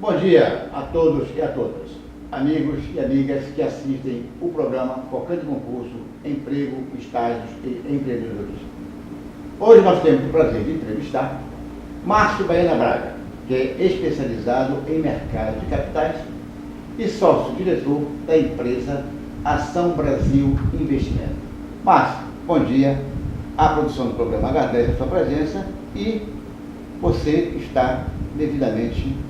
Bom dia a todos e a todas, amigos e amigas que assistem o programa Focando em Concurso, Emprego, Estágios e Empreendedorismo. Hoje nós temos o prazer de entrevistar Márcio Baena Braga, que é especializado em mercado de capitais e sócio-diretor da empresa Ação Brasil Investimento. Márcio, bom dia. A produção do programa agradece a sua presença e você está devidamente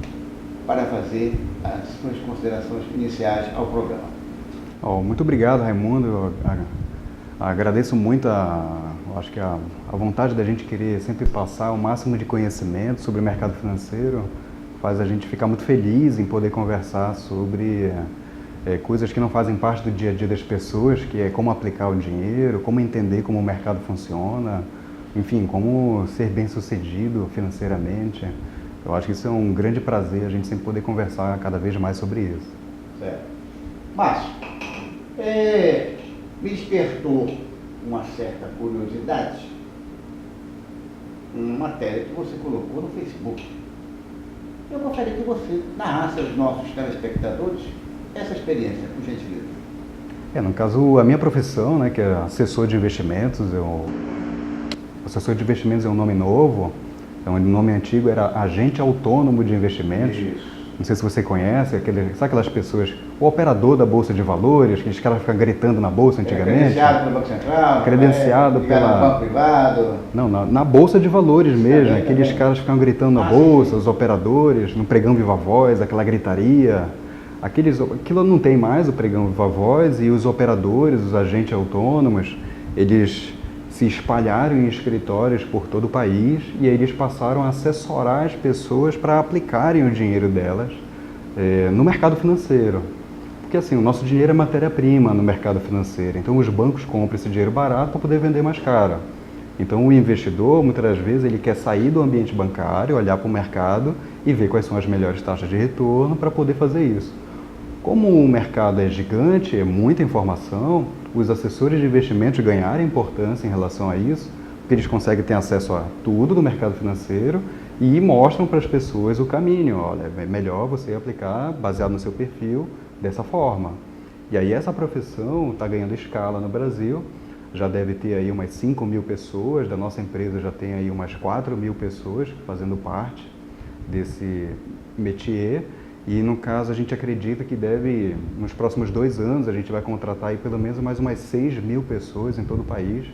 para fazer as suas considerações iniciais ao programa. Muito obrigado, Raimundo. Eu agradeço muito acho que a vontade da gente querer sempre passar o máximo de conhecimento sobre o mercado financeiro faz a gente ficar muito feliz em poder conversar sobre coisas que não fazem parte do dia a dia das pessoas, que é como aplicar o dinheiro, como entender como o mercado funciona, enfim, como ser bem-sucedido financeiramente. Eu acho que isso é um grande prazer, a gente sempre poder conversar cada vez mais sobre isso. Certo. Márcio, me despertou uma certa curiosidade uma matéria que você colocou no Facebook. Eu gostaria que você narrasse aos nossos telespectadores essa experiência, por gentileza. No caso, a minha profissão, né, que é assessor de investimentos, assessor de investimentos é um nome novo, então o nome antigo era agente autônomo de investimentos. Isso. Não sei se você conhece, sabe aquelas pessoas, o operador da Bolsa de Valores, que os caras ficam gritando na Bolsa antigamente? Credenciado pelo Banco Central? Credenciado pela... Banco privado? Não, na Bolsa de Valores mesmo, Também, aqueles caras ficam gritando na Bolsa, sim. Os operadores, no pregão viva voz, aquela gritaria. Aquilo não tem mais, o pregão viva voz, e os operadores, os agentes autônomos, eles se espalharam em escritórios por todo o país e aí eles passaram a assessorar as pessoas para aplicarem o dinheiro delas no mercado financeiro. Porque assim, o nosso dinheiro é matéria-prima no mercado financeiro, então os bancos compram esse dinheiro barato para poder vender mais caro. Então o investidor, muitas das vezes, ele quer sair do ambiente bancário, olhar para o mercado e ver quais são as melhores taxas de retorno para poder fazer isso. Como o mercado é gigante, é muita informação, os assessores de investimentos ganharam importância em relação a isso, porque eles conseguem ter acesso a tudo do mercado financeiro e mostram para as pessoas o caminho. Olha, é melhor você aplicar baseado no seu perfil dessa forma. E aí essa profissão está ganhando escala no Brasil, já deve ter aí umas 5 mil pessoas, da nossa empresa já tem aí umas 4 mil pessoas fazendo parte desse métier. E no caso a gente acredita que nos próximos 2 anos, a gente vai contratar aí pelo menos mais umas 6 mil pessoas em todo o país.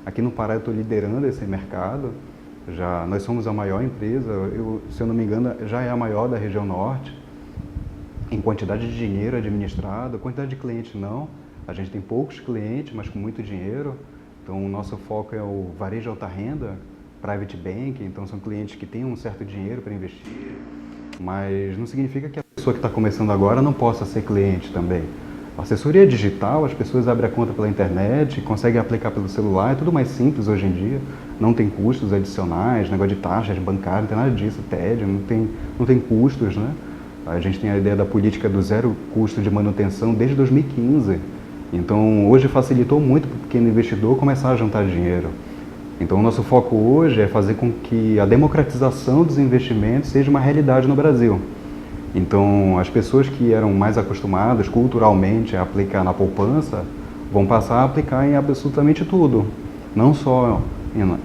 Aqui no Pará eu estou liderando esse mercado, nós somos a maior empresa, se eu não me engano já é a maior da região norte, em quantidade de dinheiro administrado, quantidade de clientes não, a gente tem poucos clientes, mas com muito dinheiro, então o nosso foco é o varejo alta renda, private banking, então são clientes que têm um certo dinheiro para investir. Mas não significa que a pessoa que está começando agora não possa ser cliente também. A assessoria digital, as pessoas abrem a conta pela internet, conseguem aplicar pelo celular, é tudo mais simples hoje em dia, não tem custos adicionais, negócio de taxas bancárias, não tem nada disso, TED, não tem custos, né? A gente tem a ideia da política do zero custo de manutenção desde 2015, então hoje facilitou muito para o pequeno investidor começar a juntar dinheiro. Então, o nosso foco hoje é fazer com que a democratização dos investimentos seja uma realidade no Brasil. Então, as pessoas que eram mais acostumadas culturalmente a aplicar na poupança vão passar a aplicar em absolutamente tudo. Não só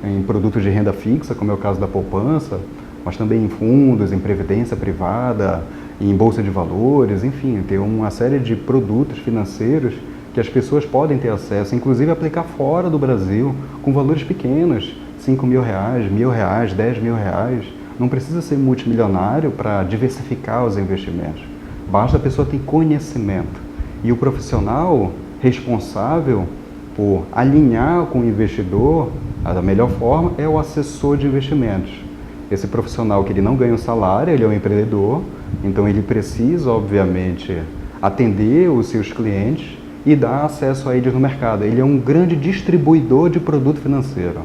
em produtos de renda fixa, como é o caso da poupança, mas também em fundos, em previdência privada, em bolsa de valores, enfim, tem uma série de produtos financeiros que as pessoas podem ter acesso, inclusive aplicar fora do Brasil, com valores pequenos, 5 mil reais, R$1.000, 10 mil reais. Não precisa ser multimilionário para diversificar os investimentos. Basta a pessoa ter conhecimento. E o profissional responsável por alinhar com o investidor, a melhor forma é o assessor de investimentos. Esse profissional que ele não ganha um salário, ele é um empreendedor, então ele precisa, obviamente, atender os seus clientes e dar acesso a eles no mercado. Ele é um grande distribuidor de produto financeiro.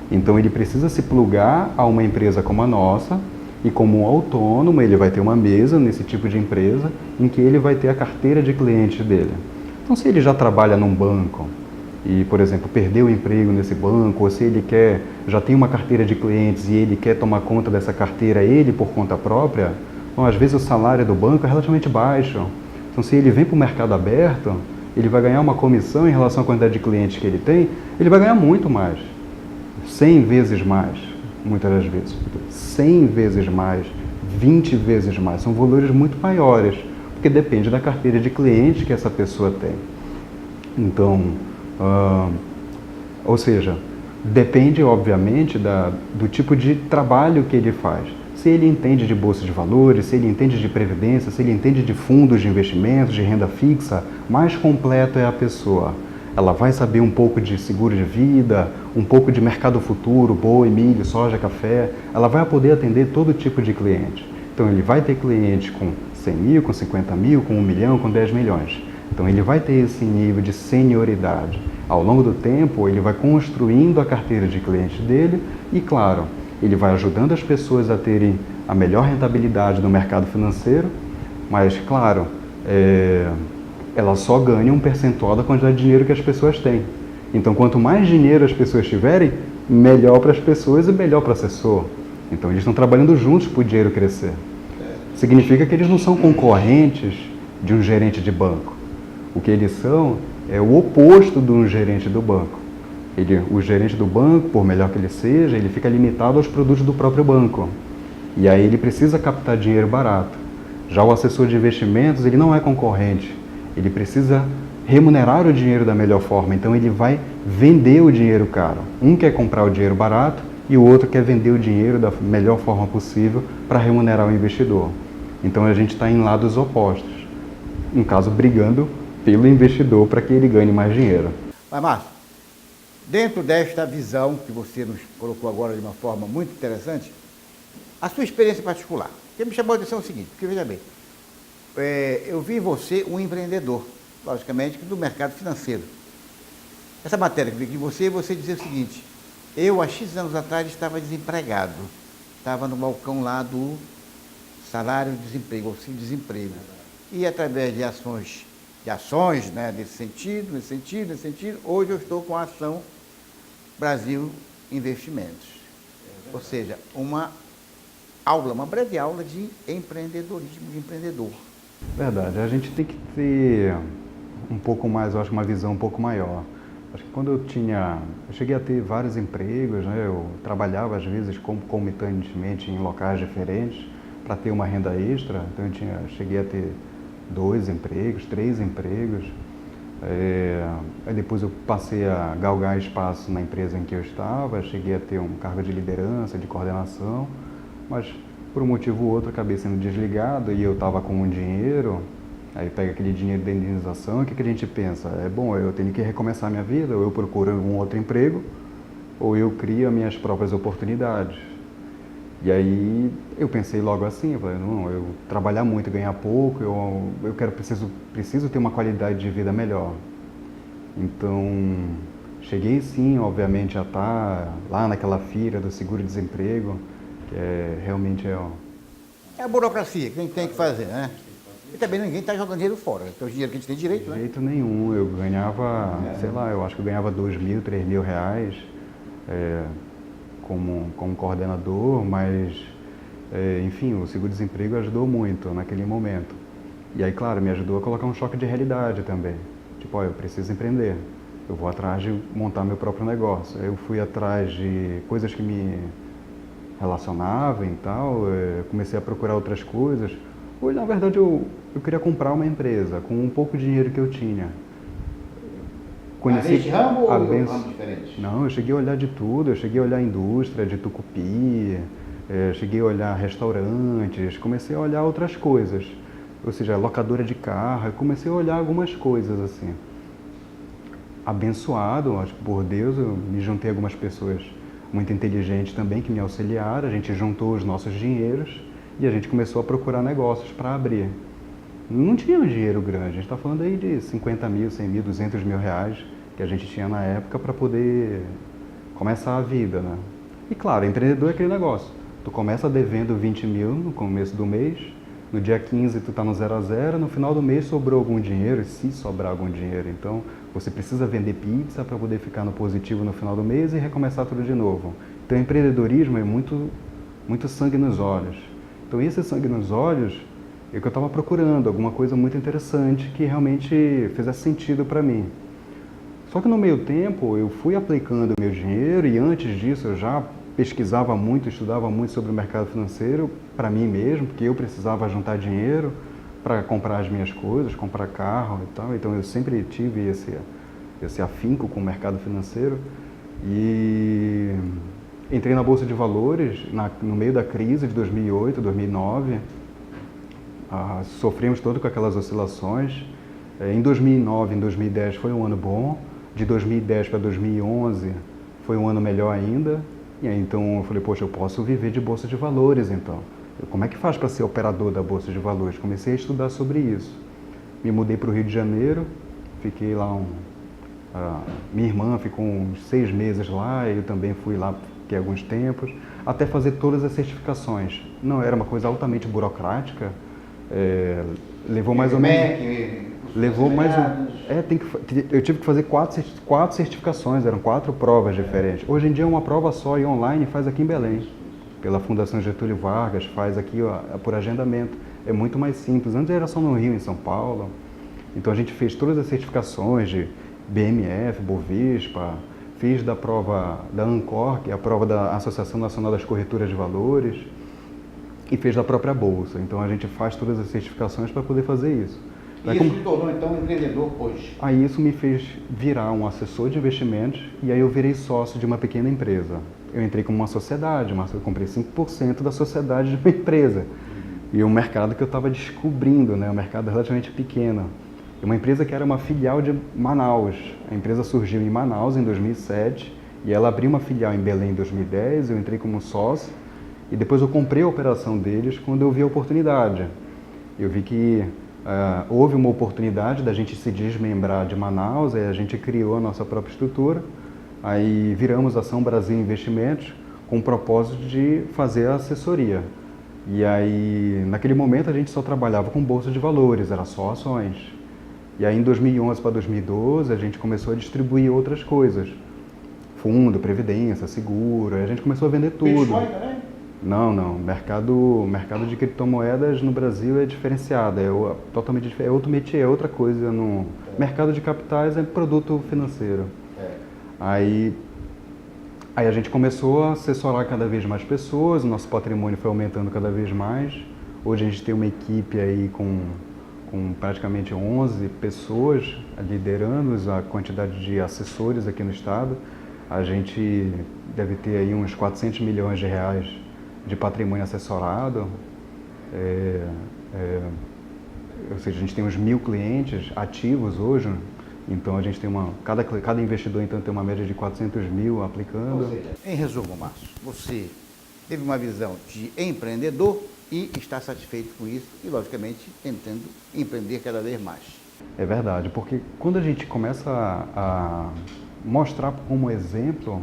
Então ele precisa se plugar a uma empresa como a nossa e como um autônomo ele vai ter uma mesa nesse tipo de empresa em que ele vai ter a carteira de clientes dele. Então se ele já trabalha num banco e, por exemplo, perdeu o emprego nesse banco, ou se ele já tem uma carteira de clientes e ele quer tomar conta dessa carteira ele por conta própria, Então, às vezes o salário do banco é relativamente baixo. Então, se ele vem para o mercado aberto, ele vai ganhar uma comissão em relação à quantidade de clientes que ele tem, ele vai ganhar muito mais. 100 vezes mais, muitas das vezes. 100 vezes mais, 20 vezes mais. São valores muito maiores, porque depende da carteira de clientes que essa pessoa tem. Então, ou seja, depende, obviamente, do tipo de trabalho que ele faz. Se ele entende de bolsa de valores, se ele entende de previdência, se ele entende de fundos de investimentos, de renda fixa, mais completo é a pessoa. Ela vai saber um pouco de seguro de vida, um pouco de mercado futuro, boi, milho, soja, café. Ela vai poder atender todo tipo de cliente. Então, ele vai ter clientes com 100 mil, com 50 mil, com 1 milhão, com 10 milhões. Então, ele vai ter esse nível de senioridade. Ao longo do tempo, ele vai construindo a carteira de clientes dele e, claro, ele vai ajudando as pessoas a terem a melhor rentabilidade no mercado financeiro, mas, claro, ela só ganha um percentual da quantidade de dinheiro que as pessoas têm. Então, quanto mais dinheiro as pessoas tiverem, melhor para as pessoas e melhor para o assessor. Então, eles estão trabalhando juntos para o dinheiro crescer. Significa que eles não são concorrentes de um gerente de banco. O que eles são é o oposto de um gerente do banco. O gerente do banco, por melhor que ele seja, ele fica limitado aos produtos do próprio banco. E aí ele precisa captar dinheiro barato. Já o assessor de investimentos, ele não é concorrente. Ele precisa remunerar o dinheiro da melhor forma. Então ele vai vender o dinheiro caro. Um quer comprar o dinheiro barato e o outro quer vender o dinheiro da melhor forma possível para remunerar o investidor. Então a gente está em lados opostos. No caso, brigando pelo investidor para que ele ganhe mais dinheiro. Mas, Márcio, dentro desta visão que você nos colocou agora de uma forma muito interessante, a sua experiência particular. O que me chamou a atenção é o seguinte, porque veja bem, eu vi em você um empreendedor, logicamente, do mercado financeiro. Essa matéria que eu vi em você dizia o seguinte: eu, há X anos atrás, estava desempregado, estava no balcão lá do salário-desemprego, auxílio-desemprego. E através de ações, né, nesse sentido, hoje eu estou com a ação Brasil Investimentos. Ou seja, uma breve aula de empreendedorismo, de empreendedor. Verdade, a gente tem que ter um pouco mais, eu acho, uma visão um pouco maior. Acho que quando eu cheguei a ter vários empregos, né, eu trabalhava às vezes concomitantemente em locais diferentes para ter uma renda extra, então cheguei a ter 2 empregos, 3 empregos. Aí depois eu passei a galgar espaço na empresa em que eu estava, cheguei a ter um cargo de liderança, de coordenação, mas por um motivo ou outro acabei sendo desligado e eu estava com um dinheiro, aí pega aquele dinheiro de indenização, o que a gente pensa? Bom, eu tenho que recomeçar a minha vida, ou eu procuro um outro emprego, ou eu crio as minhas próprias oportunidades. E aí eu pensei logo assim, eu falei, não, eu trabalhar muito, ganhar pouco, preciso ter uma qualidade de vida melhor. Então, cheguei sim, obviamente, a estar lá naquela fila do seguro-desemprego, que realmente é a burocracia que a gente tem que fazer, né? E também ninguém está jogando dinheiro fora, que é o dinheiro que a gente tem direito, né? De jeito nenhum, eu ganhava, sei lá, eu acho que eu ganhava R$2.000, R$3.000, como coordenador, mas, enfim, o seguro-desemprego ajudou muito naquele momento. E aí, claro, me ajudou a colocar um choque de realidade também. Tipo, eu preciso empreender, eu vou atrás de montar meu próprio negócio. Eu fui atrás de coisas que me relacionavam e tal, comecei a procurar outras coisas. Hoje, na verdade, eu queria comprar uma empresa com um pouco de dinheiro que eu tinha. Nesse ramo ou ramo diferente? Não, eu cheguei a olhar de tudo, eu cheguei a olhar indústria de tucupi, cheguei a olhar restaurantes, comecei a olhar outras coisas, ou seja, locadora de carro, eu comecei a olhar algumas coisas assim. Abençoado, acho que por Deus, eu me juntei a algumas pessoas muito inteligentes também que me auxiliaram, a gente juntou os nossos dinheiros e a gente começou a procurar negócios para abrir. Não tinha um dinheiro grande, a gente está falando aí de 50 mil, 100 mil, 200 mil reais que a gente tinha na época para poder começar a vida, né? E claro, empreendedor é aquele negócio, tu começa devendo 20 mil no começo do mês, no dia 15 tu está no 0 a 0, no final do mês sobrou algum dinheiro, e se sobrar algum dinheiro, então você precisa vender pizza para poder ficar no positivo no final do mês e recomeçar tudo de novo. Então empreendedorismo é muito sangue nos olhos. Então esse sangue nos olhos é o que eu estava procurando, alguma coisa muito interessante que realmente fizesse sentido para mim. Só que no meio tempo eu fui aplicando meu dinheiro e antes disso eu já pesquisava muito, estudava muito sobre o mercado financeiro para mim mesmo, porque eu precisava juntar dinheiro para comprar as minhas coisas, comprar carro e tal. Então eu sempre tive esse afinco com o mercado financeiro e entrei na Bolsa de Valores no meio da crise de 2008, 2009. Sofremos todo com aquelas oscilações. Em 2009, em 2010 foi um ano bom. De 2010 para 2011 foi um ano melhor ainda. E aí então eu falei, poxa, eu posso viver de Bolsa de Valores então. Como é que faz para ser operador da Bolsa de Valores? Comecei a estudar sobre isso. Me mudei para o Rio de Janeiro, fiquei lá minha irmã ficou uns 6 meses lá, eu também fui lá fiquei alguns tempos, até fazer todas as certificações. Não era uma coisa altamente burocrática, levou mais ou menos... Levou mais eu tive que fazer 4 certificações, eram 4 provas diferentes. Hoje em dia é uma prova só e online faz aqui em Belém, pela Fundação Getúlio Vargas, faz aqui por agendamento. É muito mais simples. Antes era só no Rio, em São Paulo. Então a gente fez todas as certificações de BMF, Bovespa, fiz da prova da ANCOR, que é a prova da Associação Nacional das Corretoras de Valores, e fez da própria Bolsa. Então a gente faz todas as certificações para poder fazer isso. E isso me tornou, então, empreendedor hoje? Aí isso me fez virar um assessor de investimentos e aí eu virei sócio de uma pequena empresa. Eu entrei como uma sociedade, eu comprei 5% da sociedade de uma empresa. E um mercado que eu estava descobrindo, né? Um mercado relativamente pequeno. Uma empresa que era uma filial de Manaus. A empresa surgiu em Manaus em 2007 e ela abriu uma filial em Belém em 2010, eu entrei como sócio e depois eu comprei a operação deles quando eu vi a oportunidade. Eu vi que houve uma oportunidade da gente se desmembrar de Manaus, aí a gente criou a nossa própria estrutura, aí viramos Ação Brasil Investimentos com o propósito de fazer a assessoria. E aí, naquele momento, a gente só trabalhava com bolsa de valores, era só ações. E aí, em 2011 para 2012, a gente começou a distribuir outras coisas. Fundo, previdência, seguro, aí a gente começou a vender tudo. Bitcoin também? Não. Mercado de criptomoedas no Brasil é diferenciado, totalmente diferente, é outro métier, é outra coisa. Mercado de capitais é produto financeiro. Aí a gente começou a assessorar cada vez mais pessoas, o nosso patrimônio foi aumentando cada vez mais. Hoje a gente tem uma equipe aí com praticamente 11 pessoas liderando a quantidade de assessores aqui no estado. A gente deve ter aí uns 400 milhões de reais de patrimônio assessorado, ou seja, a gente tem uns 1.000 clientes ativos hoje, então a gente tem cada investidor então tem uma média de 400 mil aplicando. Ou seja, em resumo, Márcio, você teve uma visão de empreendedor e está satisfeito com isso e, logicamente, tentando empreender cada vez mais. É verdade, porque quando a gente começa a mostrar como exemplo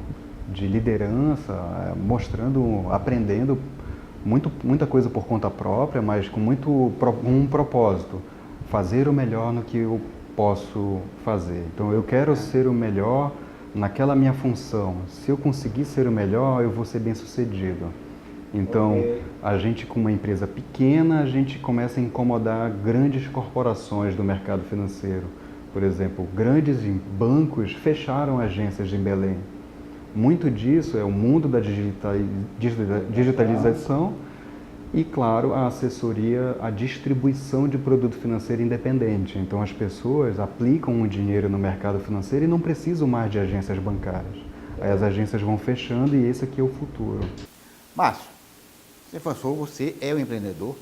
de liderança, aprendendo muita coisa por conta própria, mas com um propósito, fazer o melhor no que eu posso fazer. Então eu quero ser o melhor naquela minha função. Se eu conseguir ser o melhor, eu vou ser bem sucedido. Então a gente com uma empresa pequena, a gente começa a incomodar grandes corporações do mercado financeiro. Por exemplo, grandes bancos fecharam agências em Belém. Muito disso é o mundo da digitalização e, claro, a assessoria, a distribuição de produto financeiro independente. Então, as pessoas aplicam o dinheiro no mercado financeiro e não precisam mais de agências bancárias. Aí as agências vão fechando e esse aqui é o futuro. Márcio, você é um empreendedor,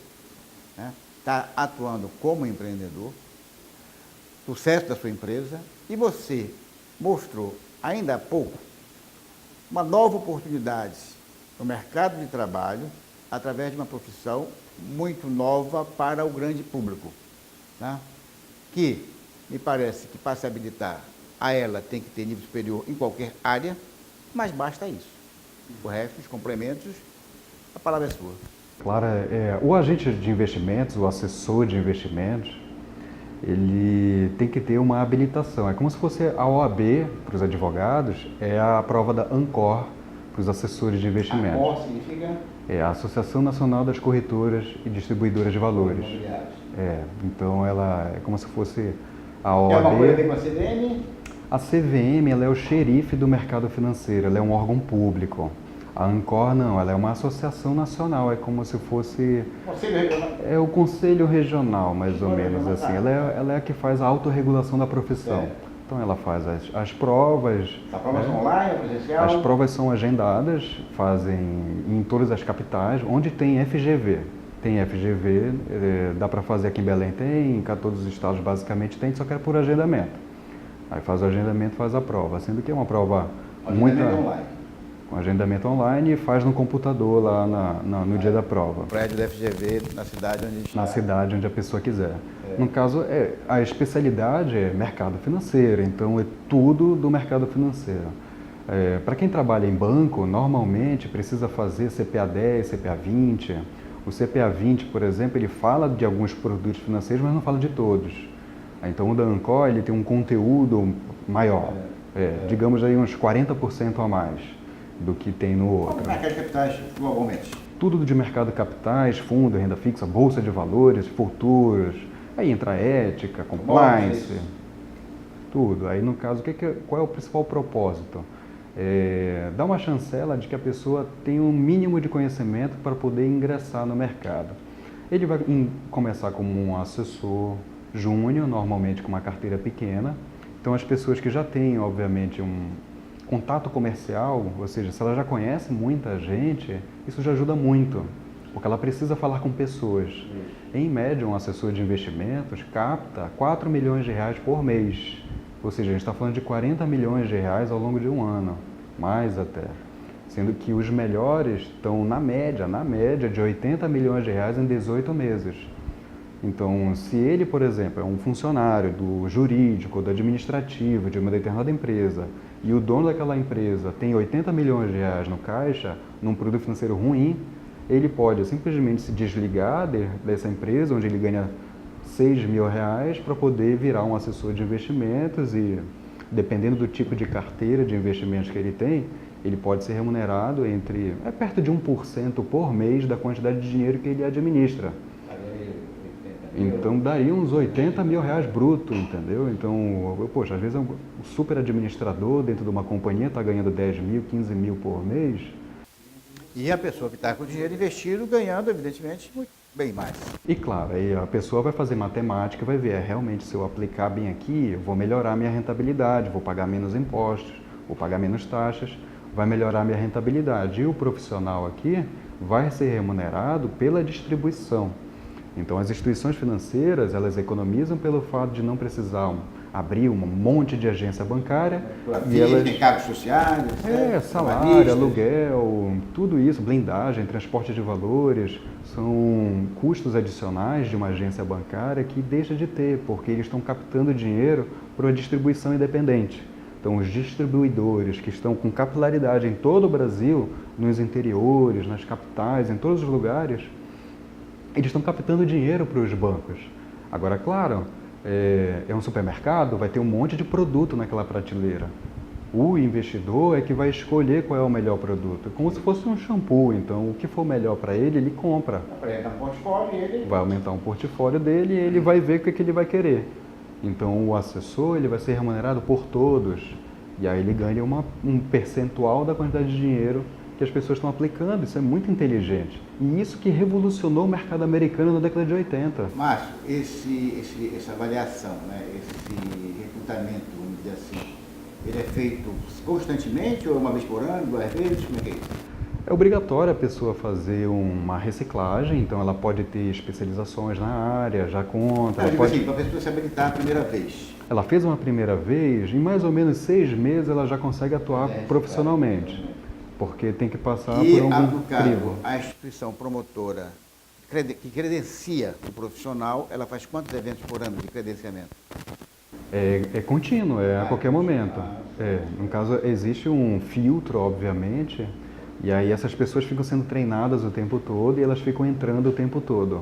né? Está atuando como empreendedor, sucesso da sua empresa, e você mostrou ainda há pouco uma nova oportunidade no mercado de trabalho através de uma profissão muito nova para o grande público, né? Que me parece que para se habilitar a ela tem que ter nível superior em qualquer área, mas basta isso. O resto, os complementos, a palavra é sua. Claro, o agente de investimentos, o assessor de investimentos, ele tem que ter uma habilitação. É como se fosse a OAB para os advogados, é a prova da ANCOR para os assessores de investimentos. ANCOR significa? É a Associação Nacional das Corretoras e Distribuidoras de Valores. Imobiliários. Então ela é como se fosse a É uma coisa a ver OAB. com a CVM? A CVM, ela é o xerife do mercado financeiro, ela é um órgão público. A Ancor não, ela é uma associação nacional, é como se fosse... Conselho Regional. É o Conselho Regional, mais ou Conselho menos Regional, assim. Ela é a que faz a autorregulação da profissão. É. Então ela faz as provas. As provas né? são online, ou presencial? As provas são agendadas, fazem em todas as capitais, onde tem FGV. Tem FGV, dá para fazer aqui em Belém, tem, em todos os estados basicamente tem, só que é por agendamento. Aí faz o agendamento, faz a prova, sendo que é uma prova muito online. com agendamento online e faz no computador lá no dia da prova. Prédio da FGV na cidade onde a gente Na está. cidade onde a pessoa quiser. No caso, a especialidade é mercado financeiro, então é tudo do mercado financeiro. Para quem trabalha em banco, normalmente precisa fazer CPA 10, CPA 20. O CPA 20, por exemplo, ele fala de alguns produtos financeiros, mas não fala de todos. Então o da Ancor, ele tem um conteúdo maior, digamos aí uns 40% a mais do que tem no outro. Como mercado de capitais, globalmente? Tudo de mercado capitais, fundo, renda fixa, bolsa de valores, futuros, aí entra ética, compliance, tudo. Aí no caso, qual é o principal propósito? Dar uma chancela de que a pessoa tenha um mínimo de conhecimento para poder ingressar no mercado. Ele vai começar como um assessor júnior, normalmente com uma carteira pequena. Então as pessoas que já têm, obviamente, um contato comercial, ou seja, se ela já conhece muita gente, isso já ajuda muito, porque ela precisa falar com pessoas. Em média, um assessor de investimentos capta 4 milhões de reais por mês, ou seja, a gente está falando de 40 milhões de reais ao longo de um ano, mais até. Sendo que os melhores estão na média de 80 milhões de reais em 18 meses. Então, se ele, por exemplo, é um funcionário do jurídico, do administrativo, de uma determinada empresa, e o dono daquela empresa tem 80 milhões de reais no caixa, num produto financeiro ruim, ele pode simplesmente se desligar dessa empresa, onde ele ganha 6 mil reais, para poder virar um assessor de investimentos e, dependendo do tipo de carteira de investimentos que ele tem, ele pode ser remunerado perto de 1% por mês da quantidade de dinheiro que ele administra. Então daria uns 80 mil reais bruto, entendeu? Então, poxa, às vezes um super administrador dentro de uma companhia está ganhando 10 mil, 15 mil por mês. E a pessoa que está com o dinheiro investido ganhando, evidentemente, muito bem mais. E claro, aí a pessoa vai fazer matemática e vai ver, realmente se eu aplicar bem aqui, eu vou melhorar a minha rentabilidade, vou pagar menos impostos, vou pagar menos taxas, vai melhorar a minha rentabilidade. E o profissional aqui vai ser remunerado pela distribuição. Então, as instituições financeiras, elas economizam pelo fato de não precisar abrir um monte de agência bancária. E elas... Tem cargos sociais, salário, aluguel, tudo isso, blindagem, transporte de valores, são custos adicionais de uma agência bancária que deixa de ter, porque eles estão captando dinheiro para uma distribuição independente. Então, os distribuidores que estão com capilaridade em todo o Brasil, nos interiores, nas capitais, em todos os lugares, eles estão captando dinheiro para os bancos. Agora, claro, é um supermercado, vai ter um monte de produto naquela prateleira. O investidor é que vai escolher qual é o melhor produto. Como se fosse um shampoo, então o que for melhor para ele compra. Vai aumentar o portfólio dele e ele vai ver o que ele vai querer. Então o assessor ele vai ser remunerado por todos. E aí ele ganha um percentual da quantidade de dinheiro que as pessoas estão aplicando. Isso é muito inteligente. E isso que revolucionou o mercado americano na década de 80. Márcio, essa avaliação, né, esse recrutamento, vamos dizer assim, ele é feito constantemente ou uma vez por ano, 2 vezes? Como é que é isso? É obrigatório a pessoa fazer uma reciclagem, então ela pode ter especializações na área, já conta. Não, assim, para a pessoa se habilitar a primeira vez. Ela fez uma primeira vez, em mais ou menos 6 meses ela já consegue atuar profissionalmente. Porque tem que passar por algum crivo. A instituição promotora que credencia o profissional, ela faz quantos eventos por ano de credenciamento? É contínuo, a qualquer momento. No caso, existe um filtro, obviamente, e aí essas pessoas ficam sendo treinadas o tempo todo e elas ficam entrando o tempo todo.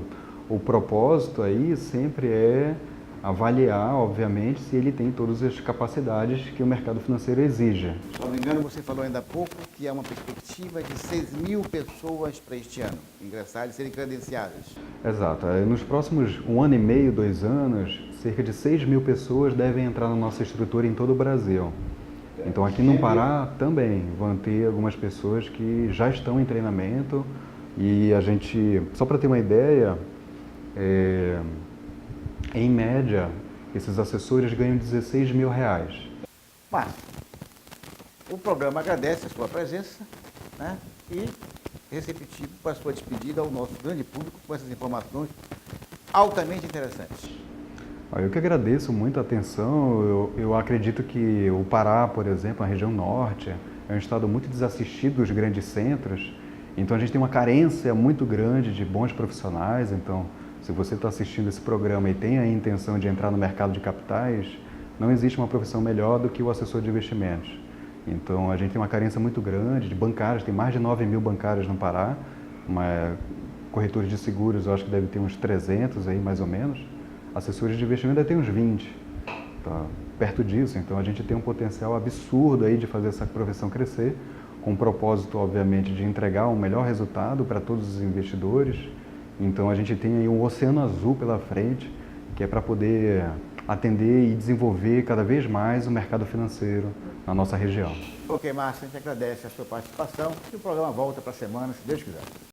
O propósito aí sempre é avaliar, obviamente, se ele tem todas as capacidades que o mercado financeiro exige. Se não me engano, você falou ainda há pouco que há uma perspectiva de 6.000 pessoas para este ano ingressarem e serem credenciadas. Exato. Nos próximos 1 ano e meio, 2 anos, cerca de 6.000 pessoas devem entrar na nossa estrutura em todo o Brasil. Então aqui no Pará também vão ter algumas pessoas que já estão em treinamento e a gente, só para ter uma ideia, em média, esses assessores ganham R$16.000. Márcio, o programa agradece a sua presença, né, e receptivo para a sua despedida ao nosso grande público com essas informações altamente interessantes. Eu que agradeço muito a atenção. Eu acredito que o Pará, por exemplo, a região norte, é um estado muito desassistido dos grandes centros. Então a gente tem uma carência muito grande de bons profissionais. Então, se você está assistindo esse programa e tem a intenção de entrar no mercado de capitais, não existe uma profissão melhor do que o assessor de investimentos. Então a gente tem uma carência muito grande de bancários, tem mais de 9.000 bancários no Pará. Corretores de seguros, eu acho que deve ter uns 300 aí, mais ou menos. Assessores de investimento deve ter uns 20, tá perto disso. Então a gente tem um potencial absurdo aí de fazer essa profissão crescer, com o propósito, obviamente, de entregar um melhor resultado para todos os investidores. Então a gente tem aí um oceano azul pela frente, que é para poder atender e desenvolver cada vez mais o mercado financeiro na nossa região. Ok, Márcio, a gente agradece a sua participação e o programa volta para a semana, se Deus quiser.